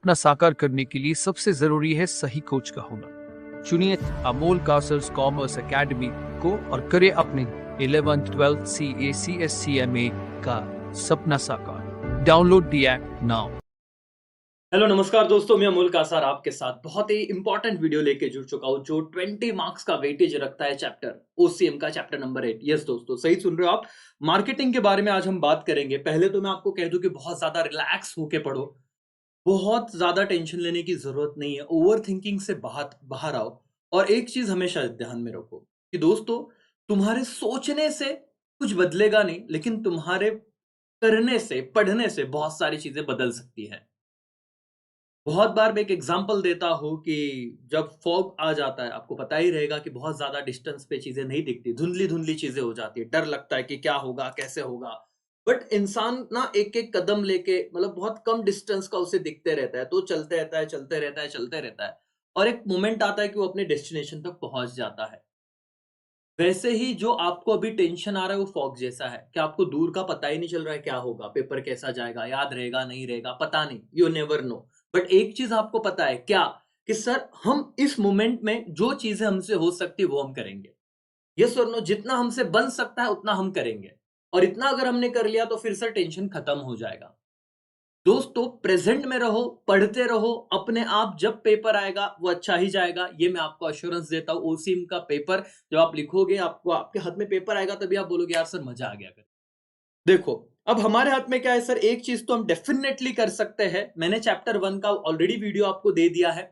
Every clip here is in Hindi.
अपना साकार करने के लिए सबसे जरूरी है सही कोच का होना। चुनिए अमोल कासर्स कॉमर्स एकेडमी को और करें अपने 11th 12th CACSCMA का सपना साकार। Download the app now. Hello नमस्कार दोस्तों, मैं अमोल कासार आपके साथ बहुत ही इंपॉर्टेंट वीडियो लेके जुड़ चुका हूं जो 20 मार्क्स का वेटेज रखता है चैप्टर ओसीएम का चैप्टर नंबर 8। यस दोस्तों, सही सुन रहे हो आप। मार्केटिंग के बारे में आज हम बात करेंगे। पहले तो मैं आपको कह दूं कि बहुत ज्यादा रिलैक्स होके पढ़ो, बहुत ज्यादा टेंशन लेने की जरूरत नहीं है। ओवर थिंकिंग से बाहर बाहर आओ। और एक चीज हमेशा ध्यान में रखो कि दोस्तों, तुम्हारे सोचने से कुछ बदलेगा नहीं, लेकिन तुम्हारे करने से, पढ़ने से बहुत सारी चीजें बदल सकती है। बहुत बार मैं एक एग्जांपल देता हूँ कि जब फॉग आ जाता है, आपको पता ही रहेगा कि बहुत ज़्यादा डिस्टेंस पे चीज़ें नहीं दिखती, धुंधली-धुंधली चीज़ें हो जाती है, डर लगता है कि क्या होगा, कैसे होगा? बट इंसान ना एक-एक कदम लेके, मतलब बहुत कम डिस्टेंस का उसे दिखते रहता है, तो चलते रहता है, चलते रहता है, चलते रहता है और एक मोमेंट आता है कि वो अपने डेस्टिनेशन तक पहुँच जाता है। वैसे ही जो आपको अभी टेंशन आ रहा है वो फॉग जैसा है कि आपको दूर का पता ही नहीं चल रहा है क्या होगा, पेपर कैसा जाएगा, याद रहेगा, नहीं रहेगा, पता नहीं, यू नेवर नो। बट एक चीज आपको पता है क्या, कि सर हम इस मोमेंट में जो चीजें हमसे हो सकती है वो हम करेंगे। यस और नो, जितना हमसे बन सकता है उतना हम करेंगे। और इतना अगर हमने कर लिया तो फिर सर टेंशन खत्म हो जाएगा। दोस्तों, प्रेजेंट में रहो, पढ़ते रहो, अपने आप जब पेपर आएगा वो अच्छा ही जाएगा, ये मैं आपको अश्योरेंस देता हूँ। ओसीएम का पेपर जब आप लिखोगे, आपको आपके हाथ में पेपर आएगा, तभी आप बोलोगे यार सर मजा आ गया कर। देखो, अब हमारे हाथ में क्या है सर, एक चीज तो हम डेफिनेटली कर सकते हैं। मैंने चैप्टर 1 का ऑलरेडी वीडियो आपको दे दिया है,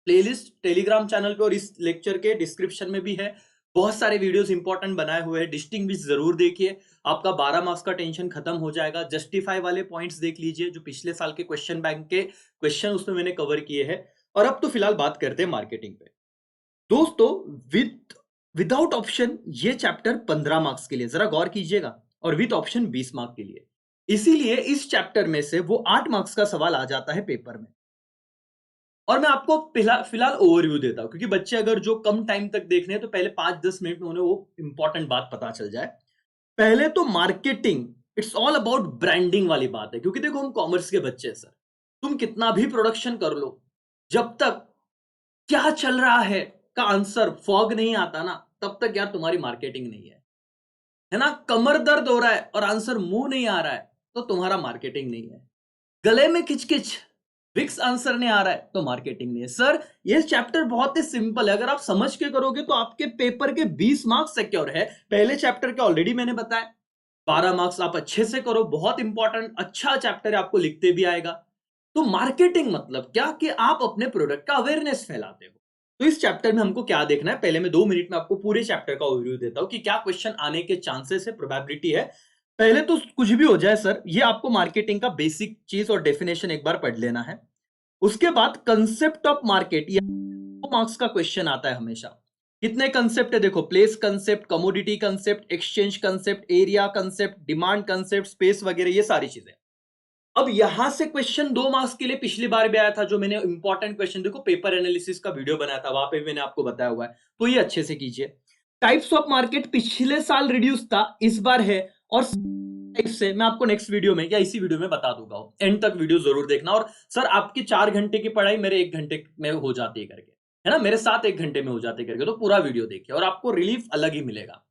प्लेलिस्ट टेलीग्राम चैनल पे और इस लेक्चर के डिस्क्रिप्शन में भी है। बहुत सारे वीडियोस इंपॉर्टेंट बनाए हुए हैं, डिस्टिंग्विश जरूर देखिए। आपका 12 मार्क्स का टेंशन खत्म हो जाएगा। जस्टिफाई वाले पॉइंट्स देख लीजिए, जो पिछले साल के क्वेश्चन बैंक के क्वेश्चन उसमें मैंने कवर किए हैं। और अब तो फिलहाल बात करते हैं मार्केटिंग पे। दोस्तों, विदाउट ऑप्शन ये चैप्टर 15 मार्क्स के लिए, जरा गौर कीजिएगा, और विद ऑप्शन 20 मार्क्स के लिए। इसीलिए इस चैप्टर में से वो 8 मार्क्स का सवाल आ जाता है पेपर में। और मैं आपको फिलहाल ओवरव्यू देता हूं, क्योंकि बच्चे अगर जो कम टाइम तक देख रहे हैं तो पहले 5-10 मिनट में उन्हें वो इंपॉर्टेंट बात पता चल जाए। पहले तो marketing, it's all about branding वाली बात है। क्योंकि देखो, हम कॉमर्स के बच्चे हैं सर, तुम कितना भी प्रोडक्शन कर लो, जब तक क्या चल रहा है का आंसर फॉग नहीं आता ना, तब तक यार तुम्हारी मार्केटिंग नहीं है ना। कमर दर्द हो रहा है और आंसर मुंह नहीं आ रहा है, तो तुम्हारा मार्केटिंग नहीं है। गले में खिचकिच, फिक्स आंसर नहीं आ रहा है, तो मार्केटिंग नहीं है। सर, ये चैप्टर बहुत ही सिंपल है, अगर आप समझ के करोगे तो आपके पेपर के 20 मार्क्स सिक्योर है। पहले चैप्टर के ऑलरेडी मैंने बताया, 12 मार्क्स आप अच्छे से करो, बहुत इंपॉर्टेंट अच्छा चैप्टर है, आपको लिखते भी आएगा। तो मार्केटिंग मतलब क्या, कि आप अपने प्रोडक्ट का अवेयरनेस फैलाते हो। तो इस चैप्टर में हमको क्या देखना है, पहले मैं 2 मिनट में आपको पूरे चैप्टर का ओवरव्यू देता हूं कि क्या क्वेश्चन आने के चांसेस है, प्रोबेबिलिटी है। पहले तो कुछ भी हो जाए सर, ये आपको मार्केटिंग का बेसिक चीज और डेफिनेशन एक बार पढ़ लेना है। उसके बाद कंसेप्ट ऑफ मार्केट, ये 2 मार्क्स का क्वेश्चन आता है हमेशा। कितने कंसेप्ट है देखो, place concept, commodity concept, exchange concept, area concept, demand concept, space वगैरह, ये सारी चीजें। अब यहां से क्वेश्चन 2 मार्क्स के लिए पिछली बार भी आया था, जो मैंने इंपॉर्टेंट क्वेश्चन, देखो पेपर एनालिसिस का वीडियो बनाया था, वहां पे भी मैंने आपको बताया हुआ है, तो ये अच्छे से कीजिए। टाइप्स ऑफ मार्केट पिछले साल रिड्यूस था, इस बार है। और टाइप से मैं आपको नेक्स्ट वीडियो में या इसी वीडियो में बता दूंगा, एंड तक वीडियो जरूर देखना। और सर, आपकी 4 घंटे की पढ़ाई मेरे 1 घंटे में हो जाती है करके, है ना, मेरे साथ 1 घंटे में हो जाते करके, तो पूरा वीडियो देखिए और आपको रिलीफ अलग ही मिलेगा।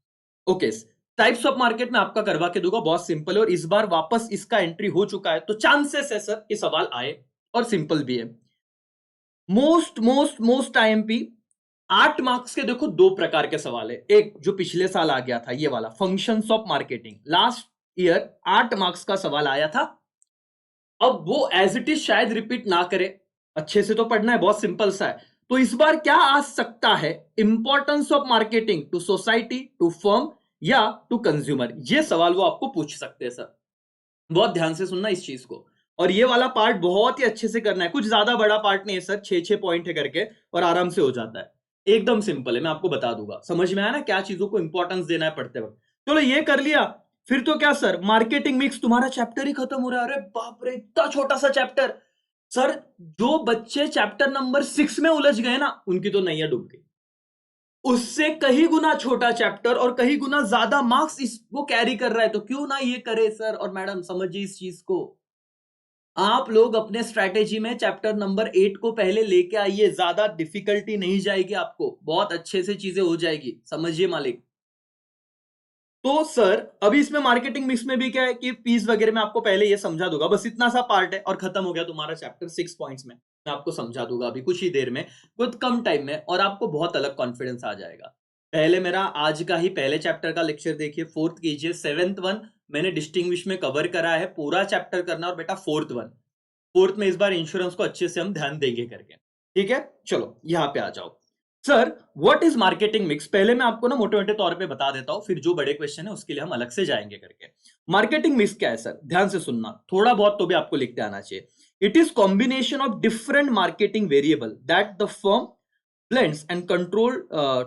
ओके, टाइप्स ऑफ मार्केट में आपका करवा के दूंगा, बहुत सिंपल है, और इस बार वापस इसका एंट्री हो चुका है, तो चांसेस है सर कि सवाल आए, और सिंपल भी है। Most most most IMP 8 marks के देखो 2 प्रकार के सवाल है। एक जो पिछले साल आ गया था, ये वाला functions of marketing, last year 8 marks का सवाल आया था। अब वो एज इट इज शायद रिपीट ना करे, अच्छे से तो पढ़ना है, बहुत सिंपल सा है। तो इस बार क्या आ सकता है, importance of marketing to society, to firm, या टू कंज्यूमर, ये सवाल वो आपको पूछ सकते हैं सर। बहुत ध्यान से सुनना इस चीज को, और ये वाला पार्ट बहुत ही अच्छे से करना है। कुछ ज्यादा बड़ा पार्ट नहीं है सर, 6-6 पॉइंट है करके, और आराम से हो जाता है। एकदम सिंपल है, मैं आपको बता दूंगा। समझ में आया ना क्या चीजों को इंपॉर्टेंस देना है पढ़ते वक्त। चलो, ये कर लिया। फिर तो क्या सर, मार्केटिंग मिक्स, तुम्हारा चैप्टर ही खत्म हो रहा है। अरे बाप रे, इतना छोटा सा चैप्टर। सर, जो बच्चे चैप्टर नंबर 6 में उलझ गए ना, उनकी तो नैया डूब गई। उससे कहीं गुना छोटा चैप्टर और कहीं गुना ज्यादा मार्क्स इस वो कैरी कर रहा है, तो क्यों ना ये करे सर और मैडम, समझिए इस चीज को। आप लोग अपने स्ट्रैटेजी में चैप्टर नंबर 8 को पहले लेके आइए, ज्यादा डिफिकल्टी नहीं जाएगी आपको, बहुत अच्छे से चीजें हो जाएगी, समझिए मालिक। तो सर अभी इसमें मार्केटिंग मिक्स में भी क्या है कि पीस वगैरह में आपको पहले ये समझा दूंगा, बस इतना सा पार्ट है और खत्म हो गया तुम्हारा चैप्टर 6 पॉइंट्स में। मैं आपको समझा दूंगा अभी कुछ ही देर में, कुछ कम टाइम में, और आपको बहुत अलग कॉन्फिडेंस आ जाएगा। पहले मेरा आज का ही पहले चैप्टर का लेक्चर देखिए, फोर्थ कीजिए, सेवेंथ वन मैंने डिस्टिंग्विश में कवर करा है, पूरा चैप्टर करना, और बेटा फोर्थ में इस बार इंश्योरेंस को अच्छे से हम ध्यान देंगे करके। ठीक है, चलो यहां पे आ जाओ। Sir what is marketing mix, पहले मैं आपको ना मोटे मोटे तौर पे बता देता हूं, फिर जो बड़े क्वेश्चन है उसके लिए हम अलग से जाएंगे करके। मार्केटिंग मिक्स क्या है सर, ध्यान से सुनना, थोड़ा बहुत तो भी आपको लिखते आना चाहिए। It is combination of different marketing variable that the firm blends and control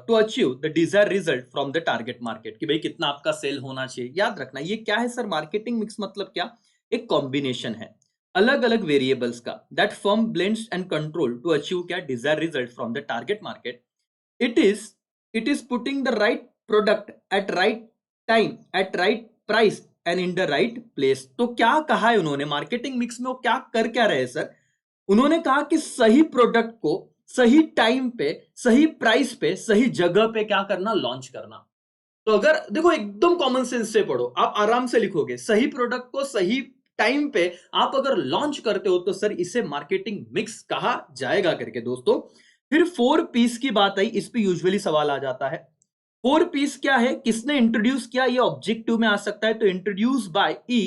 to achieve the desire result from the target market, कि भाई कितना आपका सेल होना चाहिए। याद रखना ये क्या है सर, मार्केटिंग मिक्स मतलब क्या, एक कॉम्बिनेशन है अलग अलग वेरिएबल्स का, that firm blends and control to achieve क्या, desire result from the target market. it is it is putting the right product at right time at right price and in the right place। तो क्या कहा है उन्होंने मार्केटिंग मिक्स में, वो क्या कर क्या रहे सर, उन्होंने कहा कि सही प्रोडक्ट को सही टाइम पे सही प्राइस पे सही जगह पे क्या करना, लॉन्च करना। तो अगर देखो एकदम कॉमन सेंस से पढ़ो, आप आराम से लिखोगे, सही प्रोडक्ट को सही टाइम पे आप अगर लॉन्च करते हो तो सर इसे मार्केटिंग मिक्स कहा जाएगा करके दोस्तों। फिर 4 पीस की बात आई, इस पे यूजुअली सवाल आ जाता है। 4 पीस क्या है, किसने इंट्रोड्यूस किया, ये ऑब्जेक्टिव में आ सकता है, तो इंट्रोड्यूस बाय ई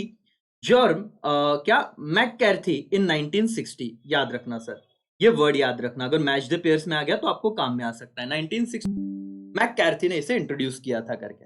जर्म क्या मैककैर्थी इन 1960। याद रखना सर, ये वर्ड याद रखना, अगर मैच द पेयर्स में आ गया तो आपको काम में आ सकता है। 1960 मैककैर्थी ने इसे इंट्रोड्यूस किया था करके।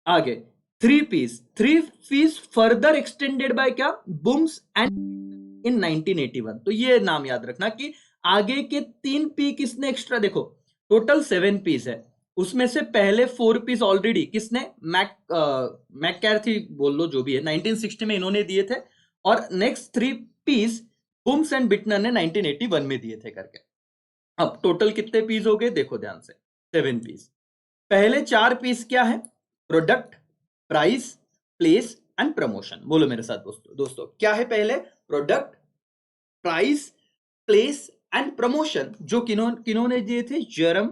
आगे 3 पीस फर्दर एक्सटेंडेड बाय क्या, बुम्स एंड इन 1981। तो ये नाम याद रखना कि आगे के 3 पी किसने एक्स्ट्रा, देखो टोटल 7 पीस है, उसमें से पहले 4 पीस ऑलरेडी किसने, मैककैर्थी बोल लो जो भी है, 1960 में इन्होंने दिए थे, और नेक्स्ट 3 पीस बुम्स एंड बिटनर ने 1981 में दिए थे करके। अब टोटल कितने पीस हो गए, देखो ध्यान से, 7 पीस। पहले 4 पीस क्या है, product, price, place and promotion. बोलो मेरे साथ दोस्तों क्या है, पहले product, price, place and promotion, जो किन्होंने दिए थे, जरम,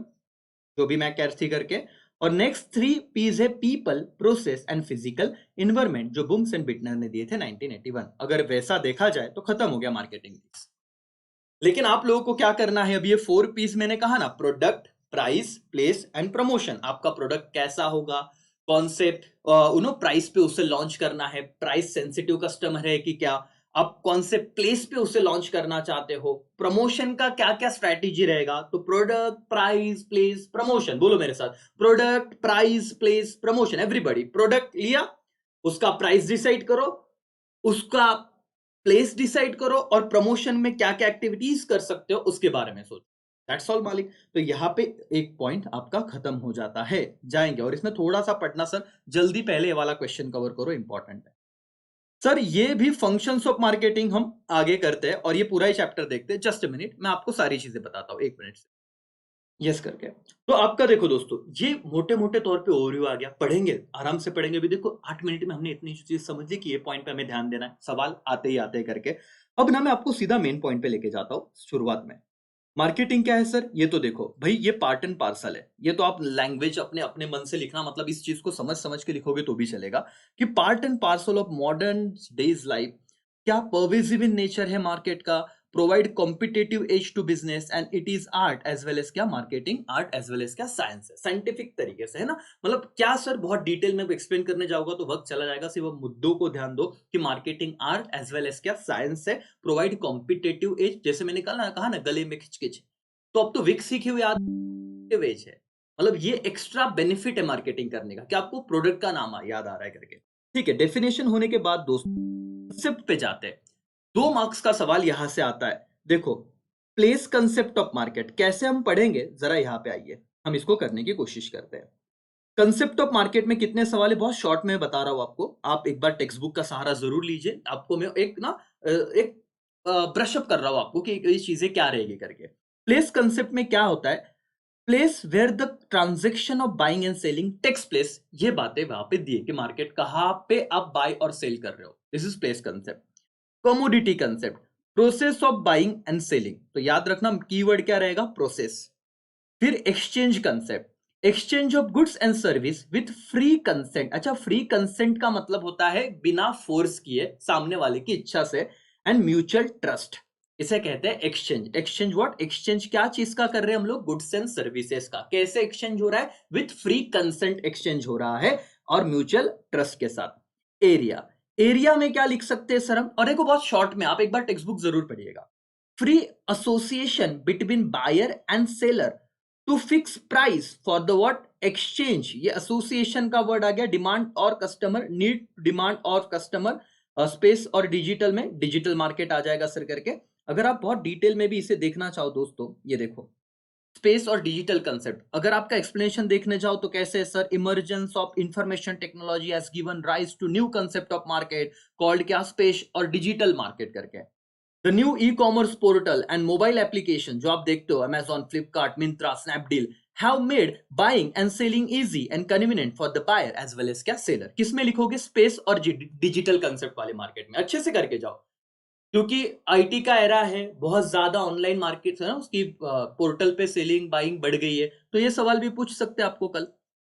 जो भी मैककैर्थी करके, और नेक्स्ट 3 पीस है people, process and physical environment, जो बुम्स एंड बिटनर ने दिए थे 1981। अगर वैसा देखा जाए तो खत्म हो गया मार्केटिंग मिक्स। लेकिन आप लोगों को क्या करना है, अभी ये 4 पीस मैंने कहा ना, product, price, place and promotion. आपका प्रोडक्ट कैसा होगा, कॉन्सेप्ट, प्राइस पे उसे लॉन्च करना है, प्राइस सेंसिटिव कस्टमर है कि क्या, आप कौन से प्लेस पे उसे लॉन्च करना चाहते हो, प्रमोशन का क्या क्या स्ट्रैटेजी रहेगा। तो प्रोडक्ट, प्राइस, प्लेस, प्रमोशन, बोलो मेरे साथ, product, price, place, promotion. Everybody, product लिया, उसका प्राइस डिसाइड करो, उसका प्लेस डिसाइड करो, और प्रमोशन में क्या क्या एक्टिविटीज कर सकते हो उसके बारे में सोचो। दैट्स ऑल मालिक। तो यहाँ पे एक पॉइंट आपका खत्म हो जाता है, जाएंगे, और इसमें थोड़ा सा पढ़ना सर, जल्दी पहले वाला क्वेश्चन कवर करो, इंपॉर्टेंट है सर। ये भी फंक्शंस ऑफ मार्केटिंग हम आगे करते हैं, और ये पूरा ही चैप्टर देखते हैं। जस्ट मिनट, मैं आपको सारी चीजें बताता हूँ, 1 मिनट से यस करके। तो आपका देखो दोस्तों, ये मोटे मोटे तौर पे ओवरव्यू आ गया, पढ़ेंगे आराम से पढ़ेंगे। अभी देखो 8 मिनट में हमने इतनी चीज समझ ली कि ये पॉइंट पे हमें ध्यान देना है, सवाल आते ही करके। अब ना मैं आपको सीधा मेन पॉइंट पे लेके जाता हूँ शुरुआत में। मार्केटिंग क्या है सर, ये तो देखो भाई, ये पार्ट एंड पार्सल है। ये तो आप लैंग्वेज अपने अपने मन से लिखना, मतलब इस चीज को समझ समझ के लिखोगे तो भी चलेगा, कि part and parcel of modern days life. क्या परवेसिव इन नेचर है मार्केट का, provide competitive edge to business, and it is art as well as क्या, marketing art as well as क्या, साइंस है, साइंटिफिक तरीके से, है ना। मतलब क्या सर, बहुत डिटेल में एक्सप्लेन करने जाऊंगा तो वक्त चला जाएगा, सिर्फ मुद्दों को ध्यान दो कि marketing art as well as क्या, साइंस है, प्रोवाइड कॉम्पिटेटिव एज, जैसे मैंने कहा ना गले में खिचखिच, तो अब तो विक सीखी हुई आदत वेज है। मतलब ये एक्स्ट्रा बेनिफिट है मार्केटिंग करने का, कि आपको प्रोडक्ट का नाम याद आ रहा है करके। ठीक है, डेफिनेशन होने के बाद दोस्तों कंसेप्ट पे जाते हैं। 2 मार्क्स का सवाल यहां से आता है। देखो, प्लेस कंसेप्ट ऑफ मार्केट कैसे हम पढ़ेंगे, जरा यहां पे आइए, हम इसको करने की कोशिश करते हैं। कंसेप्ट ऑफ मार्केट में कितने सवाल है, बहुत शॉर्ट में बता रहा हूं आपको, आप एक बार टेक्स्ट बुक का सहारा जरूर लीजिए। आपको मैं एक ब्रश अप कर रहा हूं आपको कि ये चीजें क्या रहेगी करके। प्लेस कंसेप्ट में क्या होता है, place where the transaction of buying and selling takes place. ये बातें वहां पे दी है कि मार्केट कहां पे आप बाय और सेल कर रहे हो, this is place concept. Commodity concept, process of buying and selling, तो याद रखना कीवर्ड क्या रहेगा, प्रोसेस। फिर exchange concept, exchange of goods and service with free consent. अच्छा, फ्री कंसेंट का मतलब होता है बिना फोर्स किए, सामने वाले की इच्छा से, एंड म्यूचुअल ट्रस्ट, इसे कहते हैं एक्सचेंज। एक्सचेंज व्हाट, एक्सचेंज क्या चीज का कर रहे हैं हम लोग, गुड्स एंड सर्विसेज का। कैसे एक्सचेंज हो रहा है, विथ फ्री कंसेंट एक्सचेंज हो रहा है और म्यूचुअल ट्रस्ट के साथ। एरिया, एरिया में क्या लिख सकते हैं सर हम, और देखो बहुत शॉर्ट में, आप एक बार टेक्स्ट बुक जरूर पढ़िएगा। Free association between buyer and seller to fix price for the what, exchange. ये एसोसिएशन का वर्ड आ गया। डिमांड और कस्टमर, नीड डिमांड और कस्टमर, स्पेस और डिजिटल में डिजिटल मार्केट आ जाएगा सर करके। अगर आप बहुत डिटेल में भी इसे देखना चाहो दोस्तों, ये देखो स्पेस और डिजिटल कंसेप्ट, अगर आपका एक्सप्लेनेशन देखने जाओ तो कैसे है sir, emergence of information technology has given rise to new concept of market called क्या, स्पेस और डिजिटल मार्केट करके। The new e commerce portal and mobile application जो आप देखते हो, Amazon, Flipkart, Myntra, Snapdeal, have made buying and selling easy and convenient for the buyer as well as क्या, सेलर। किसमें लिखोगे, स्पेस और डिजिटल कंसेप्ट वाले मार्केट में। अच्छे से करके जाओ, क्योंकि आईटी का एरा है, बहुत ज्यादा ऑनलाइन मार्केट है ना, उसकी पोर्टल पे सेलिंग बाइंग बढ़ गई है, तो ये सवाल भी पूछ सकते हैं आपको कल।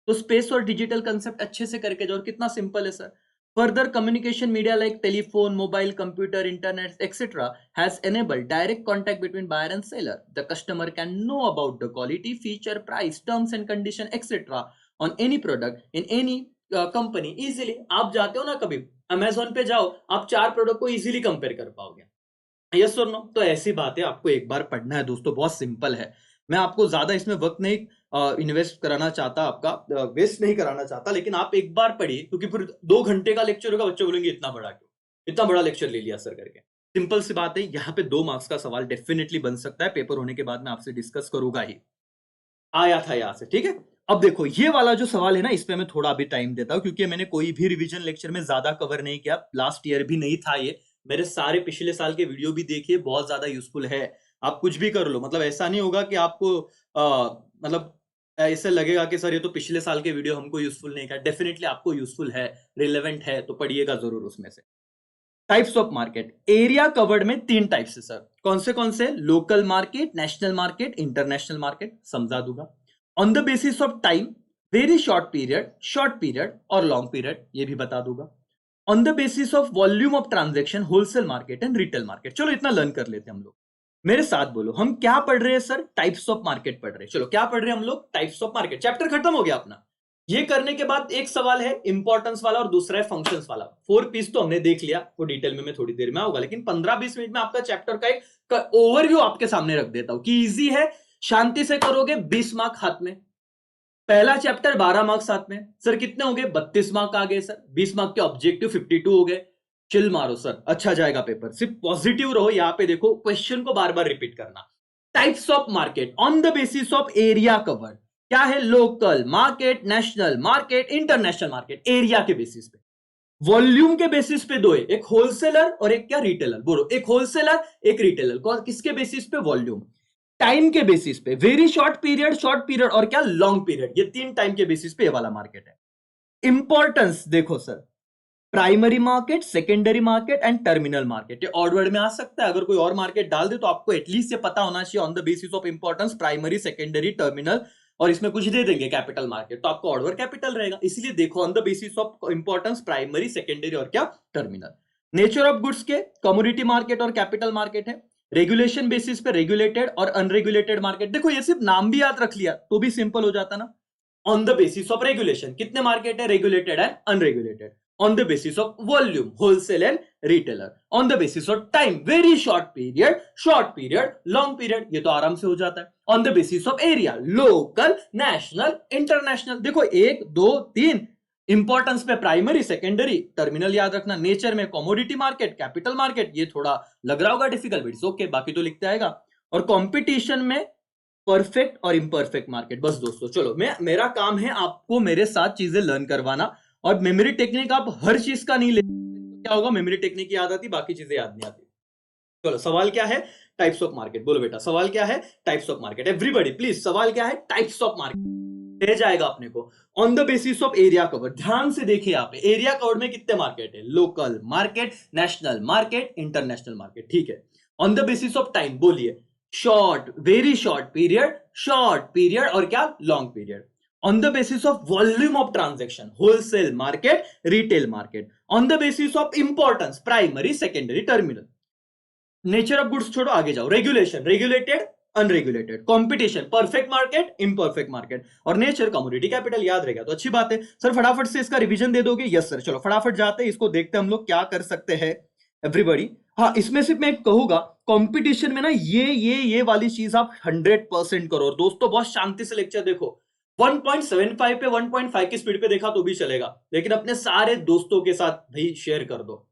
तो स्पेस और डिजिटल कंसेप्ट अच्छे से करके जाओ, कितना सिंपल है sir. Further communication media like telephone, mobile, computer, internet etcetera has enabled direct contact between buyer and seller. The customer can know about the quality, feature, price, terms and condition etc. on any product in any company easily. आप जाते हो ना कभी अमेजोन पे जाओ, आप 4 प्रोडक्ट को इजीली कंपेयर कर पाओगे। यस और नो, तो ऐसी बातें आपको एक बार पढ़ना है दोस्तों, बहुत सिंपल है। मैं आपको ज्यादा इसमें वक्त नहीं इन्वेस्ट कराना चाहता, आपका वेस्ट नहीं कराना चाहता, लेकिन आप एक बार पढ़िए, क्योंकि फिर 2 घंटे का लेक्चर होगा, बच्चे बोलेंगे इतना बड़ा क्यों, इतना बड़ा लेक्चर ले लिया सर करके। सिंपल सी बात है, यहाँ पे 2 मार्क्स का सवाल डेफिनेटली बन सकता है, पेपर होने के बाद मैं आपसे डिस्कस करूंगा ही। आया था यहां से, ठीक है। अब देखो ये वाला जो सवाल है ना, इस पे मैं थोड़ा अभी टाइम देता हूं, क्योंकि मैंने कोई भी रिवीजन लेक्चर में ज्यादा कवर नहीं किया, लास्ट ईयर भी नहीं था ये। मेरे सारे पिछले साल के वीडियो भी देखिए, बहुत ज्यादा यूजफुल है। आप कुछ भी कर लो, मतलब ऐसा नहीं होगा कि आपको मतलब ऐसे लगेगा कि सर ये तो पिछले साल के वीडियो हमको यूजफुल नहीं किया। डेफिनेटली आपको यूजफुल है, रिलेवेंट है, तो पढ़िएगा जरूर उसमें से। Types of market, area covered में 3 टाइप्स है सर। कौन से, local market, national market, international market, समझा दूंगा। On the basis of time, very short period और लॉन्ग पीरियड, ये भी बता दूंगा। On the basis of volume of transaction, wholesale market and retail market. चलो इतना लर्न कर लेते हैं हम लोग, मेरे साथ बोलो, हम क्या पढ़ रहे हैं सर, टाइप्स ऑफ मार्केट पढ़ रहे हैं। चलो क्या पढ़ रहे हैं हम लोग, टाइप्स ऑफ मार्केट। चैप्टर खत्म हो गया अपना। ये करने के बाद एक सवाल है इंपॉर्टेंस वाला और दूसरा है फंक्शंस वाला। 4 पीस तो हमने देख लिया, वो डिटेल में मैं थोड़ी देर में आऊंगा, लेकिन 15-20 मिनट में आपका चैप्टर का एक ओवरव्यू आपके सामने रख देता हूं कि इजी है, शांति से करोगे, 20 मार्क हाथ में। पहला चैप्टर 12 मार्क्स हाथ में, सर कितने हो गए, 32 मार्क आ गए सर। 20 मार्क के ऑब्जेक्टिव 52 हो गए। चिल मारो सर, अच्छा जाएगा पेपर, सिर्फ पॉजिटिव रहो। यहां पे देखो क्वेश्चन को बार बार रिपीट करना। Types of market on the basis of area covered, क्या है, local market, national market, international market. Area के बेसिस पे, वॉल्यूम के बेसिस पे 2 है, एक होलसेलर और एक क्या, रिटेलर। बोलो, एक होलसेलर एक रिटेलर। कौन, किसके बेसिस पे, वॉल्यूम। टाइम के बेसिस पे, वेरी शॉर्ट पीरियड और क्या, लॉन्ग पीरियड। ये 3 टाइम के बेसिस पे ये वाला मार्केट है। इंपॉर्टेंस देखो sir, primary market, secondary market and terminal market. ये ऑड वर्ड में आ सकता है, अगर कोई और मार्केट डाल दे तो आपको एटलीस्ट ये पता होना चाहिए on the basis of importance, primary, secondary, terminal, और इसमें कुछ दे देंगे कैपिटल मार्केट, तो आपको ऑड वर्ड कैपिटल रहेगा। इसलिए देखो on the basis of importance, primary, secondary और क्या, टर्मिनल। नेचर ऑफ गुड्स के कमोडिटी मार्केट और कैपिटल मार्केट है। रेगुलेशन बेसिस पे रेगुलेटेड और अनरेगुलेटेड मार्केट। देखो ये सिर्फ नाम भी याद रख लिया तो भी सिंपल हो जाता ना। On the basis of regulation, कितने मार्केट है, regulated and unregulated. On the basis of volume, wholesale and retailer. On the basis of time, very short period, long period, ये तो आराम से हो जाता है। On the basis of area, local, national, international। देखो 1, 2, 3 इंपॉर्टेंस पे प्राइमरी, सेकेंडरी, टर्मिनल याद रखना। नेचर में कमोडिटी मार्केट, कैपिटल मार्केट, ये थोड़ा लग रहा होगा डिफिकल्ट, इट्स ओके, बाकी तो लिखते आएगा। और कंपटीशन में परफेक्ट और इम्परफेक्ट मार्केट। बस दोस्तों चलो, मेरा काम है आपको मेरे साथ चीजें लर्न करवाना, और मेमोरी टेक्निक आप हर चीज का नहीं ले, क्या होगा, मेमोरी टेक्निक याद आती, बाकी चीजें याद नहीं आती। चलो सवाल क्या है, टाइप्स ऑफ मार्केट। बोलो बेटा, सवाल क्या है, types of market. Everybody please, सवाल क्या है, टाइप्स ऑफ मार्केट। दे जाएगा अपने को on the basis of area cover. ध्यान से देखिए यहाँ पे, एरिया कवर में कितने मार्केट है, local market, national market, international market, ठीक है। On the basis of time, बोलिए, शॉर्ट, वेरी शॉर्ट पीरियड और क्या, long period. On the basis of volume of transaction, wholesale market, retail market. On the basis of importance, primary, secondary, terminal. Nature of goods छोड़ो, आगे जाओ, regulation, regulated, unregulated, competition, perfect market, imperfect market, और नेचर, कमोडिटी कैपिटल। याद रहेगा तो अच्छी बात है सर। फटाफट से इसका रिवीजन दे दोगे? Yes sir. चलो फटाफट जाते हैं, इसको देखते हैं हम लोग क्या कर सकते हैं एवरीबॉडी। हाँ, इसमें सिर्फ मैं कहूंगा कंपटीशन में ना ये वाली चीज आप 100% करो। और दोस्तों बहुत शांति से लेक्चर देखो, 1.75 पे 1.5 की स्पीड पे देखा तो भी चलेगा, लेकिन अपने सारे दोस्तों के साथ भाई शेयर कर दो।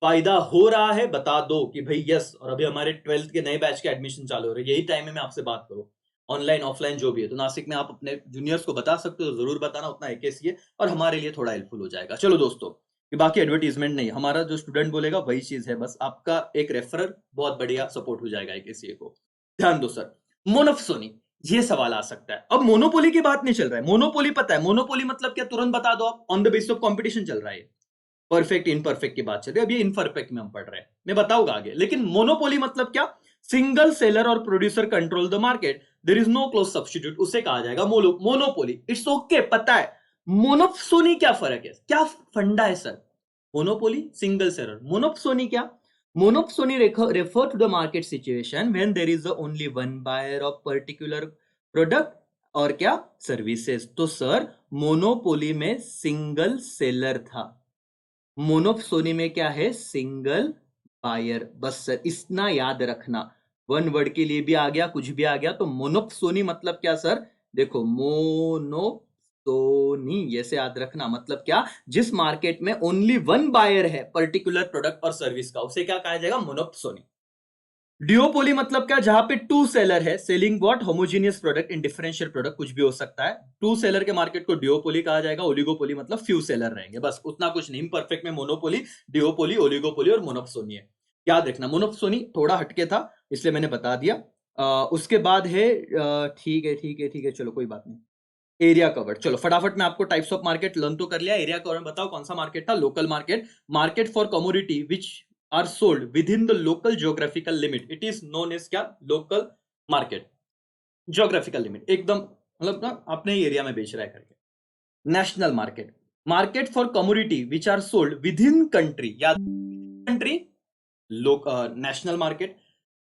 फायदा हो रहा है बता दो कि भाई यस। और अभी हमारे 12th के नए बैच के एडमिशन चालू हो रहे हैं, यही टाइम है मैं आपसे बात करूं, ऑनलाइन ऑफलाइन जो भी है। तो नासिक में आप अपने जूनियर्स को बता सकते हो, जरूर बताना, उतना एक है और हमारे लिए थोड़ा हेल्पफुल हो जाएगा। चलो दोस्तों, ये बाकी एडवर्टीजमेंट नहीं, हमारा जो स्टूडेंट बोलेगा वही चीज है, बस आपका एक रेफरल बहुत बढ़िया सपोर्ट हो जाएगा एक को। ध्यान दो सर, मोनोफसोनी, ये सवाल आ सकता है। अब मोनोपोली की बात नहीं चल रहा है, मोनोपोली पता है, मोनोपोली मतलब क्या, तुरंत बता दो आप। On the basis of competition चल रहा है, परफेक्ट इनपरफेक्ट की बात चल रही है, अब ये इनपरफेक्ट में हम पढ़ रहे हैं, मैं बताऊंगा आगे। लेकिन मोनोपोली मतलब क्या, सिंगल सेलर और producer control the market, there is no close substitute, उसे कहा जाएगा मोनोपोली। इट्स ओके, पता है। मोनोप्सोनी क्या फर्क है, क्या फंडा है सर? मोनोपोली, सिंगल सेलर, मोनोप्सोनी क्या? Monopsony refer to the market situation when there is only one buyer of particular product और क्या, सर्विसेज। तो सर मोनोपोली में सिंगल सेलर था, मोनोप्सोनी में क्या है, सिंगल बायर। बस सर इतना याद रखना, वन वर्ड के लिए भी आ गया, कुछ भी आ गया तो मोनोप्सोनी मतलब क्या सर, देखो मोनोप्सोनी ऐसे याद रखना, मतलब क्या, जिस मार्केट में ओनली वन बायर है पर्टिकुलर प्रोडक्ट और सर्विस का, उसे क्या कहा जाएगा, मोनोप्सोनी। डिओपोली मतलब क्या, जहां पे टू सेलर है, selling what, homogeneous product in differential product, कुछ भी हो सकता है। टू सेलर के मार्केट को डिओपोली कहा जाएगा। ओलिगोपोली मतलब फ्यू सेलर रहेंगे, बस उतना कुछ नहीं। परफेक्ट में मोनोपोली, डिओपोली, ओलिगोपोली और मोनोप्सोनी है, याद रखना। मोनोप्सोनी थोड़ा हटके था इसलिए मैंने बता दिया। उसके बाद है, ठीक है, चलो कोई बात नहीं। एरिया कवर्ड, चलो फटाफट मैं आपको टाइप्स ऑफ मार्केट लर्न तो कर लिया। एरिया कवर्ड बताओ कौन सा मार्केट था, local market, market for commodity which are sold within the local geographical limit, it is known as क्या, local market, geographical limit, एकदम मतलब ना अपने ही एरिया में बेच रहा है करके। National market, market for commodity which are sold within country, या country, national market.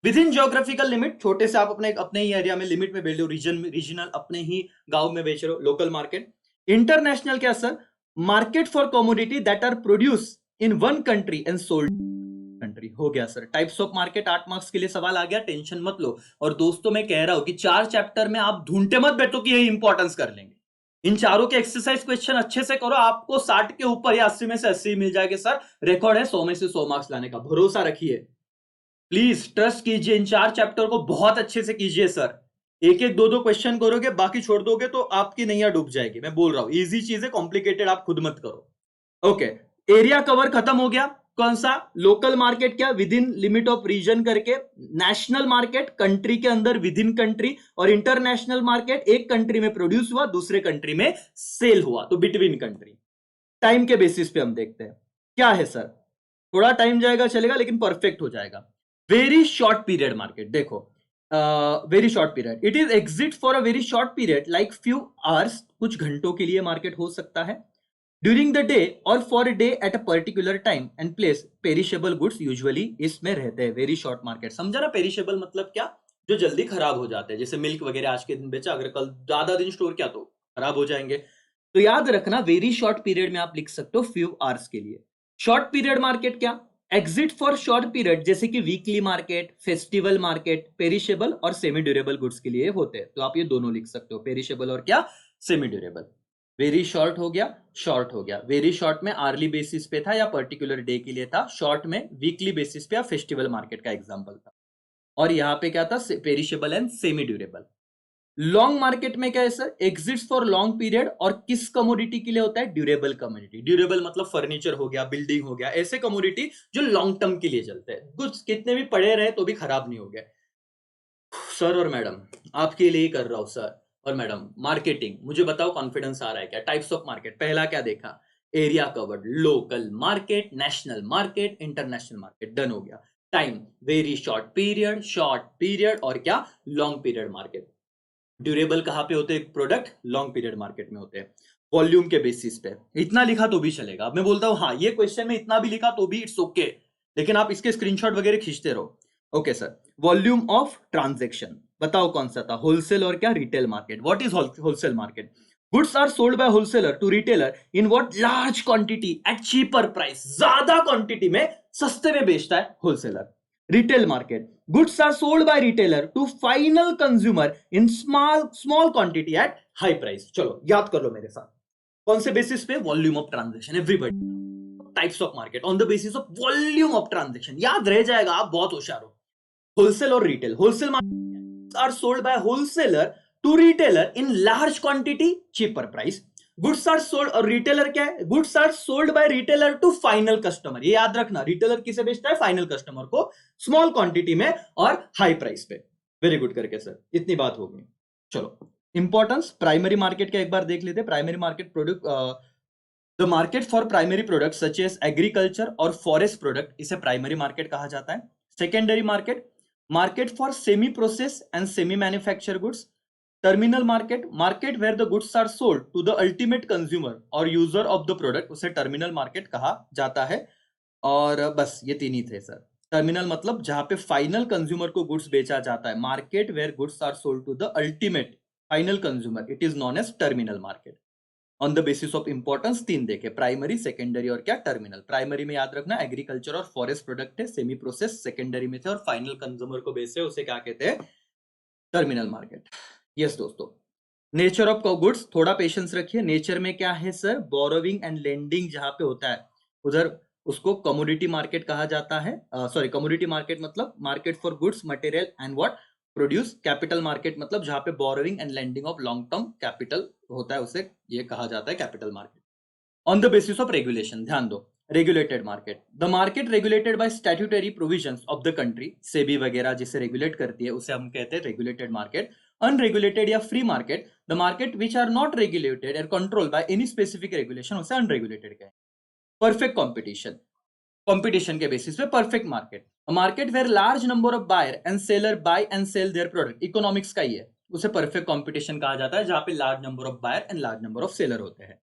Within geographical limit, छोटे से आप अपने ही एरिया में लिमिट में बेच रहे हो, रीजनल अपने ही गांव में बेच रहे हो, लोकल मार्केट। इंटरनेशनल क्या sir, market for commodity that are produce in one country and sold country. हो गया sir, types of market 8 marks के लिए सवाल आ गया, टेंशन मत लो। और दोस्तों मैं कह रहा हूं कि 4 चैप्टर में आप ढूंढते मत बैठो कि ये इंपॉर्टेंस कर लेंगे। इन चारों के एक्सरसाइज क्वेश्चन अच्छे से करो, आपको 60 के ऊपर या 80 में से 80 मिल जाएंगे सर। रिकॉर्ड है 100 में से 100 मार्क्स लाने का, भरोसा रखिए, प्लीज ट्रस्ट कीजिए। इन 4 चैप्टर को बहुत अच्छे से कीजिए सर। एक एक दो क्वेश्चन करोगे, बाकी छोड़ दोगे तो आपकी नैया डूब जाएगी। मैं बोल रहा हूं इजी चीज है, कॉम्प्लिकेटेड आप खुद मत करो। ओके, एरिया कवर खत्म हो गया। कौन सा, लोकल मार्केट क्या, within limit of region करके। नेशनल मार्केट, कंट्री के अंदर विद इन कंट्री। और इंटरनेशनल मार्केट, एक कंट्री में प्रोड्यूस हुआ, दूसरे कंट्री में सेल हुआ, तो बिटवीन कंट्री। टाइम के बेसिस पे हम देखते हैं क्या है सर, थोड़ा टाइम जाएगा चलेगा लेकिन परफेक्ट हो जाएगा। वेरी शॉर्ट पीरियड मार्केट, देखो very short period, it is exit for a very short period like few hours, कुछ घंटों के लिए मार्केट हो सकता है। ड्यूरिंग द डे और for a day at a particular time and place, perishable goods usually इसमें रहते हैं। वेरी शॉर्ट मार्केट, समझा ना? पेरिशेबल मतलब क्या, जो जल्दी खराब हो जाते हैं, जैसे मिल्क वगैरह आज के दिन बेचा, अगर कल ज्यादा दिन स्टोर किया तो खराब हो जाएंगे। तो याद रखना वेरी शॉर्ट पीरियड में आप लिख सकते हो फ्यू आवर्स के लिए। शॉर्ट पीरियड मार्केट क्या, एग्जिट फॉर शॉर्ट पीरियड, जैसे कि weekly market, festival market, perishable और सेमी ड्यूरेबल गुड्स के लिए होते हैं। तो आप ये दोनों लिख सकते हो, पेरिशेबल और क्या, सेमी ड्यूरेबल। वेरी शॉर्ट हो गया, शॉर्ट हो गया। वेरी शॉर्ट में आर्ली बेसिस पे था या पर्टिकुलर डे के लिए था, शॉर्ट में वीकली बेसिस पे या फेस्टिवल मार्केट का एग्जांपल था। और यहाँ पे क्या था, perishable and semi durable. Long market में क्या है sir, exits for long period, और किस कमोडिटी के लिए होता है, ड्यूरेबल कमोडिटी। ड्यूरेबल मतलब फर्नीचर हो गया, बिल्डिंग हो गया, ऐसे कमोडिटी जो लॉन्ग टर्म के लिए चलते हैं, गुड्स कितने भी पड़े रहे तो भी खराब नहीं हो गए। सर और मैडम आपके लिए कर रहा हूं सर और मैडम। मार्केटिंग, मुझे बताओ कॉन्फिडेंस आ रहा है क्या? टाइप्स ऑफ मार्केट, पहला क्या देखा, area covered, local market, national market, international market, done हो गया। टाइम, वेरी शॉर्ट पीरियड और क्या, लॉन्ग पीरियड मार्केट। ड्यूरेबल कहाँ पे होते हैं प्रोडक्ट, लॉन्ग पीरियड मार्केट में होते हैं। वॉल्यूम के बेसिस पे इतना लिखा तो भी चलेगा। अब मैं बोलता हूं हाँ ये क्वेश्चन में इतना भी लिखा तो भी इट्स ओके, लेकिन आप इसके स्क्रीनशॉट वगैरह खींचते रहो। Okay sir, volume of transaction बताओ कौन सा था, होलसेल और क्या, retail market. What is wholesale market? Goods are sold by wholesaler to retailer in what, large quantity at cheaper price, ज्यादा क्वांटिटी में सस्ते में बेचता है wholesaler. Retail market, goods are sold by retailer to final consumer in small quantity at high price. चलो याद कर लो मेरे साथ, कौन से बेसिस पे, volume of transaction. Everybody types of market on the basis of volume of transaction, याद रह जाएगा, आप बहुत होशियार हो। होलसेल और retail, wholesale market are sold by wholesaler to retailer in large quantity cheaper price. Goods are sold, और रिटेलर क्या है, goods are sold by retailer to final customer. ये याद रखना, रिटेलर किसे बेचता है, फाइनल कस्टमर को, स्मॉल क्वांटिटी में और हाई प्राइस पे। वेरी गुड करके सर, इतनी बात होगी। चलो इंपॉर्टेंस प्राइमरी मार्केट का एक बार देख लेते हैं। Primary market product, the market for primary product such as agriculture और फॉरेस्ट प्रोडक्ट, इसे प्राइमरी मार्केट कहा जाता है। Secondary market, market for semi process and semi manufacture goods. Terminal market, market where the goods are sold to the ultimate consumer और यूजर ऑफ द प्रोडक्ट, उसे टर्मिनल मार्केट कहा जाता है। और बस ये तीन ही थे सर। टर्मिनल मतलब जहां पे फाइनल कंज्यूमर को गुड्स बेचा जाता है, market where goods are sold to the ultimate final consumer, it is known as terminal market. On the basis of importance तीन देखे, प्राइमरी, सेकेंडरी और क्या, टर्मिनल। प्राइमरी में याद रखना एग्रीकल्चर और फॉरेस्ट प्रोडक्ट है, सेमी प्रोसेस सेकेंडरी में थे, और फाइनल कंज्यूमर को बेचे उसे क्या कहते हैं, टर्मिनल मार्केट। यस दोस्तों, नेचर ऑफ गुड्स, थोड़ा पेशेंस रखिए। नेचर में क्या है सर, बोरोविंग एंड लेंडिंग जहां पे होता है उधर उसको कमोडिटी मार्केट कहा जाता है। सॉरी, कमोडिटी मार्केट मतलब market for goods material and what produce. Capital market मतलब जहां पे borrowing and lending of long term capital होता है, उसे ये कहा जाता है capital market. On the basis of regulation, ध्यान दो, regulated market, the market regulated by statutory provisions of the country, SEBI वगैरह जिसे रेगुलेट करती है उसे हम कहते हैं रेगुलेटेड मार्केट। अनरेगुलेटेड या free market, the market which are not regulated और control by any specific regulation, उसे अनरेगुलेटेड कहें। परफेक्ट कंपटीशन, कंपटीशन के बेसिस पे perfect market, market where large number of buyer and seller buy and sell their product, economics का ही है, उसे परफेक्ट कंपटीशन कहा जाता है जहां पे large number of buyer and large number of seller होते हैं।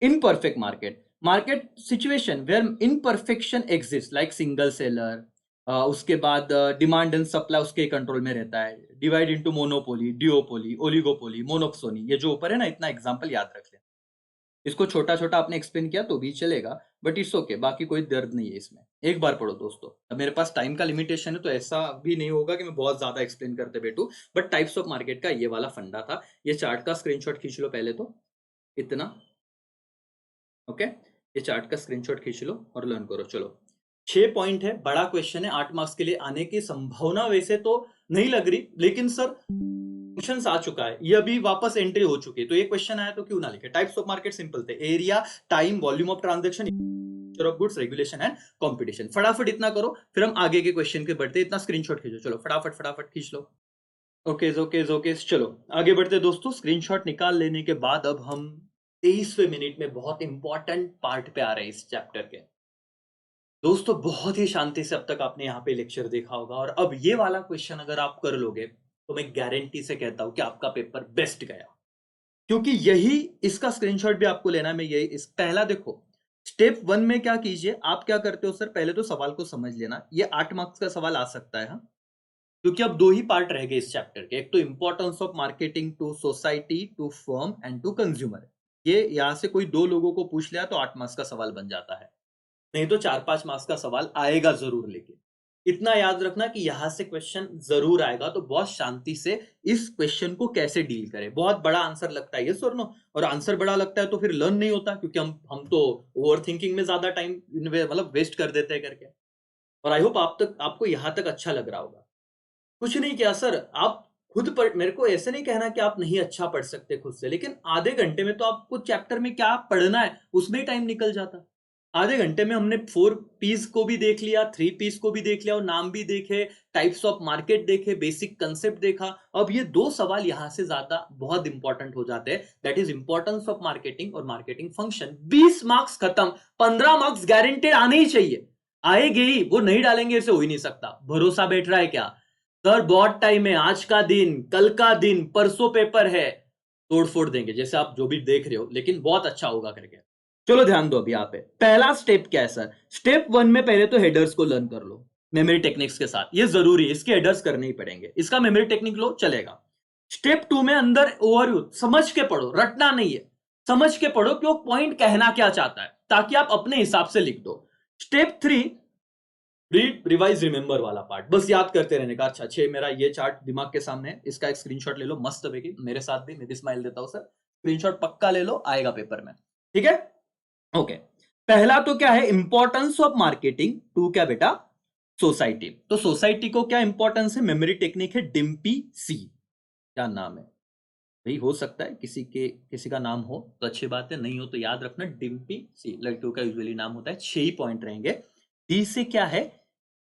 Imperfect market, market situation where imperfection exist like single seller, उसके बाद डिमांड एंड सप्लाई उसके कंट्रोल में रहता है। Divide into monopoly, duopoly, oligopoly, monopsony, ये जो ऊपर है ना, इतना एग्जांपल याद रख लें। इसको छोटा छोटा आपने एक्सप्लेन किया तो भी चलेगा, बट इट्स ओके, बाकी कोई दर्द नहीं है इसमें। एक बार पढ़ो दोस्तों, अब मेरे पास टाइम का लिमिटेशन है तो ऐसा भी नहीं होगा कि मैं बहुत ज्यादा एक्सप्लेन करते बैठूं, बट टाइप्स ऑफ मार्केट का ये वाला फंडा था। ये चार्ट का स्क्रीनशॉट खींच लो पहले तो, इतना ओके, ये चार्ट का स्क्रीनशॉट खींच लो और लर्न करो। चलो 6 पॉइंट है, बड़ा क्वेश्चन है, 8 मार्क्स के लिए आने की संभावना वैसे तो नहीं लग रही, लेकिन सर क्वेश्चन आ चुका है, ये अभी वापस एंट्री हो चुकी है, तो ये क्वेश्चन आया तो क्यों ना लिखे। टाइप्स ऑफ मार्केट सिंपल थे, area, time, volume of transaction, of goods, regulation and competition. फटाफट इतना करो, फिर हम आगे के क्वेश्चन के बढ़ते। इतना स्क्रीनशॉट खींचो, चलो फटाफट फटाफट खींच लो। ओके, चलो आगे बढ़ते दोस्तों। स्क्रीनशॉट निकाल लेने के बाद अब हम 23वें मिनट में बहुत इंपॉर्टेंट पार्ट पे आ रहे हैं इस चैप्टर के। दोस्तों बहुत ही शांति से अब तक आपने यहाँ पे लेक्चर देखा होगा, और अब ये वाला क्वेश्चन अगर आप कर लोगे तो मैं गारंटी से कहता हूं कि आपका पेपर बेस्ट गया, क्योंकि यही इसका स्क्रीनशॉट भी आपको लेना है। मैं यही इस पहला देखो, स्टेप 1 में क्या कीजिए, आप क्या करते हो सर, पहले तो सवाल को समझ लेना। ये 8 मार्क्स का सवाल आ सकता है, हाँ, क्योंकि अब 2 ही पार्ट रह गए इस चैप्टर के, एक तो importance of marketing to society, to firm and to consumer. ये यहां से कोई 2 लोगों को पूछ लिया तो 8 मार्क्स का सवाल बन जाता है, नहीं तो 4-5 मार्क्स का सवाल आएगा जरूर। लेकिन इतना याद रखना कि यहां से क्वेश्चन जरूर आएगा, तो बहुत शांति से इस क्वेश्चन को कैसे डील करें। बहुत बड़ा आंसर लगता है, यस और नो, और आंसर बड़ा लगता है तो फिर लर्न नहीं होता, क्योंकि हम तो ओवर थिंकिंग में ज्यादा टाइम मतलब वेस्ट कर देते हैं करके। और आई होप आपको यहां तक अच्छा लग रहा होगा। कुछ नहीं किया सर, आप खुद पढ़, मेरे को ऐसे नहीं कहना कि आप नहीं अच्छा पढ़ सकते खुद से, लेकिन आधे घंटे में तो आपको चैप्टर में क्या पढ़ना है उसमें ही टाइम निकल जाता। आधे घंटे में हमने 4 पीस को भी देख लिया, 3 पीस को भी देख लिया, और नाम भी देखे, टाइप्स ऑफ मार्केट देखे, बेसिक कंसेप्ट देखा। अब ये 2 सवाल यहां से ज्यादा बहुत इंपॉर्टेंट हो जाते हैं, that is importance of marketing और मार्केटिंग फंक्शन। 20 मार्क्स खत्म, 15 मार्क्स गारंटेड आने ही चाहिए। आएगी ही, वो नहीं डालेंगे ऐसे हो ही नहीं सकता। भरोसा बैठ रहा है क्या सर? बहुत टाइम है, आज का दिन, कल का दिन, परसों पेपर है, तोड़ फोड़ देंगे जैसे आप जो भी देख रहे हो, लेकिन बहुत अच्छा होगा करके। चलो ध्यान दो अभी यहाँ पे पहला स्टेप क्या है सर। स्टेप 1 में पहले तो हेडर्स को लर्न कर लो मेमोरी टेक्निक्स के साथ, ये जरूरी है, इसके हेडर्स करने ही पड़ेंगे। इसका मेमोरी टेक्निक लो चलेगा। स्टेप 2 में अंदर ओवरव्यू समझ के पढ़ो, रटना नहीं है, समझ के पढ़ो कि वो पॉइंट कहना क्या चाहता है, ताकि आप अपने हिसाब से लिख दो। स्टेप 3 रीड रिवाइज रिमेंबर वाला पार्ट, बस याद करते रहने का। अच्छा 6 मेरा ये चार्ट दिमाग के सामने है, इसका एक स्क्रीनशॉट ले लो, मस्त है मेरे साथ भी, मैं भी स्माइल देता हूं सर। स्क्रीनशॉट पक्का ले लो, आएगा पेपर में, ठीक है। ओके, पहला तो क्या है, इंपॉर्टेंस ऑफ मार्केटिंग टू क्या बेटा, सोसाइटी। तो सोसाइटी को क्या इंपॉर्टेंस है, मेमोरी टेक्निक है डिम्पी सी। क्या नाम है भाई, हो सकता है किसी का नाम हो तो अच्छी बात है, नहीं हो तो याद रखना डिम्पी सी, लड़कियों का यूजुअली नाम होता है। 6 ही पॉइंट रहेंगे। डी से क्या है,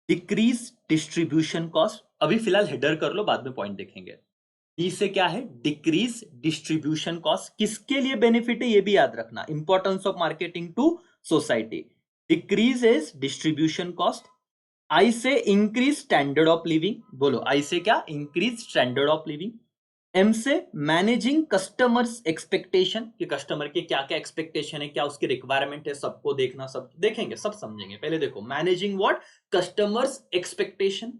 डिक्रीज डिस्ट्रीब्यूशन कॉस्ट, अभी फिलहाल हेडर कर लो, बाद में पॉइंट देखेंगे। डी से क्या है, डिक्रीज डिस्ट्रीब्यूशन कॉस्ट, किसके लिए बेनिफिट है ये भी याद रखना, importance of marketing to society, decrease is distribution cost. I से इंक्रीज स्टैंडर्ड ऑफ लिविंग, बोलो आई से क्या, increase standard of living. M से मैनेजिंग कस्टमर्स एक्सपेक्टेशन, कि कस्टमर के क्या क्या एक्सपेक्टेशन है, क्या उसकी रिक्वायरमेंट है, सबको देखना, सब देखेंगे, सब समझेंगे। पहले देखो managing what, customers expectation.